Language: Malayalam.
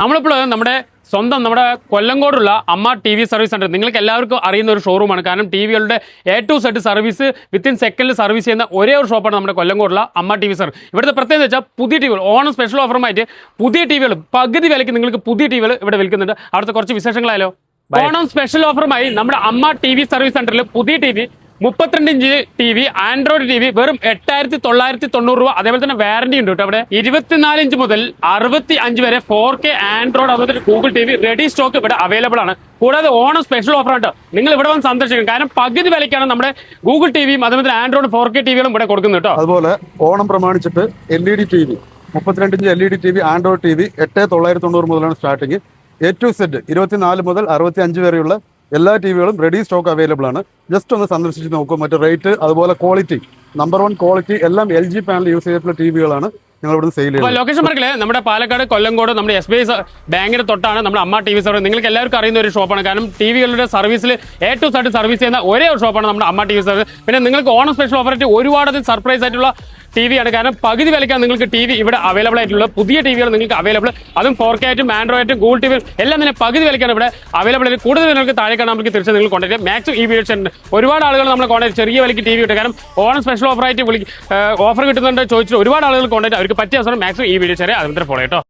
നമ്മളിപ്പോൾ നമ്മുടെ സ്വന്തം നമ്മുടെ കൊല്ലങ്കോടുള്ള അമ്മ ടി വി സർവീസ് സെന്റർ നിങ്ങൾക്ക് എല്ലാവർക്കും അറിയുന്ന ഒരു ഷോറൂമാണ്. കാരണം ടി വികളുടെ A to Z service within സെക്കൻഡിൽ സർവീസ് ചെയ്യുന്ന ഒരേ ഒരു ഷോപ്പാണ് നമ്മുടെ കൊല്ലങ്കോടുള്ള അമ്മ ടി വി സർവീസ്. ഇവിടുത്തെ പ്രത്യേകത വെച്ചാൽ പുതിയ ടി വികൾ ഓണം സ്പെഷ്യൽ ഓഫറുമായിട്ട് പുതിയ ടി വികൾ പകുതി വിലയ്ക്ക് നിങ്ങൾക്ക് പുതിയ ടി വികൾ ഇവിടെ വിൽക്കുന്നുണ്ട്. അവിടുത്തെ കുറച്ച് വിശേഷങ്ങളായാലോ. ഓണം സ്പെഷ്യൽ ഓഫറുമായി നമ്മുടെ അമ്മ ടി വി സർവീസ് സെന്ററിൽ പുതിയ T V 32 inch T V android T V വെറും 8,990 രൂപ. അതേപോലെ തന്നെ വാറന്റി ഉണ്ട് കേട്ടോ. അവിടെ 24 ഇഞ്ച് മുതൽ 65 വരെ 4K ആൻഡ്രോയിഡ് അതുപോലെ Google T V ready stock ഇവിടെ അവൈലബിൾ ആണ്. കൂടാതെ ഓണം സ്പെഷ്യൽ ഓഫർ ആയിട്ട് നിങ്ങൾ ഇവിടെ വന്ന് സന്ദർശിക്കും. കാരണം പകുതി വിലയ്ക്കാണ് നമ്മുടെ ഗൂഗിൾ ടി വിയും അതുപോലെ ആൻഡ്രോയിഡ് 4K ടിവികളും ഇവിടെ കൊടുക്കുന്നത് കേട്ടോ. അതുപോലെ ഓണം പ്രമാണിച്ചിട്ട് LED T V 32 inch LED T V android T V 8,990 മുതലാണ് സ്റ്റാർട്ടിങ്. A to Z 24 മുതൽ 65 വരെയുള്ള എല്ലാ ടി വികളും റെഡി സ്റ്റോക്ക് അവൈലബിൾ ആണ്. ജസ്റ്റ് ഒന്ന് സന്ദർശിച്ച് നോക്കും. മറ്റു റേറ്റ് അതുപോലെ ക്വാളിറ്റി നമ്പർ 1 ക്വാളിറ്റി എല്ലാം LG പാനൽ യൂസ് ചെയ്തിട്ടുള്ള ടി വികളാണ് ഞങ്ങൾ ഇവിടെ സെയിൽ ചെയ്യുന്നത്. ലൊക്കേഷൻ പറഞ്ഞില്ലേ നമ്മുടെ പാലക്കാട് കൊല്ലങ്കോട് നമ്മുടെ SBI ബാങ്കിന് തൊട്ടാണ് നമ്മുടെ അമ്മ ടി വി സർവീസ്. നിങ്ങൾക്ക് എല്ലാവർക്കും അറിയുന്ന ഒരു ഷോപ്പാണ്. കാരണം ടി വികളുടെ സർവീസിൽ A to Z സർവീസ് ചെയ്യുന്ന ഒരേ ഒരു ഷോപ്പാണ് നമ്മുടെ അമ്മ ടി വി സർവീസ്. പിന്നെ നിങ്ങൾക്ക് ഓണം സ്പെഷ്യൽ ഓഫറായിട്ട് ഒരുപാട് സർപ്രൈസ് ആയിട്ടുള്ള ടി വി ആണ്. കാരണം പകുതി വിലയ്ക്കാണ് നിങ്ങൾക്ക് ടി വി ഇവിടെ അവൈലബിൾ ആയിട്ടുള്ള പുതിയ ടി വികൾ നിങ്ങൾക്ക് അവൈലബിൾ. അതും 4K ആയിട്ടും ആൻഡ്രോയിഡ് ആയിട്ടും ഗൂഗിൾ ടി വി എല്ലാം തന്നെ പകുതി വിലയ്ക്കാണ് ഇവിടെ അവൈലബിൾ ആയിട്ട്. കൂടുതൽ നിങ്ങൾക്ക് താഴെ കാണാൻ നമുക്ക് തിരിച്ച് നിങ്ങൾ കോൺടാക്ട് ചെയ്യാം. മാക്സിമം ഈ വീഡിയോ ഉണ്ട്. ഒരുപാട് ആളുകൾ നമ്മൾ കോൺടാക്ട് ചെറിയ വിലയ്ക്ക് ടി വി കിട്ടും. കാരണം ഓണം സ്പെഷ്യൽ ഓഫറായിട്ട് ഓഫർ കിട്ടുന്നുണ്ട് ചോദിച്ചിട്ട് ഒരുപാട് ആളുകൾ കോൺടാക്ട് അവർക്ക് പറ്റിയ അവസരം മാക്സിമം ഈ വീഡിയോ ചെറിയ അതിന് ഫോളോ കേട്ടോ.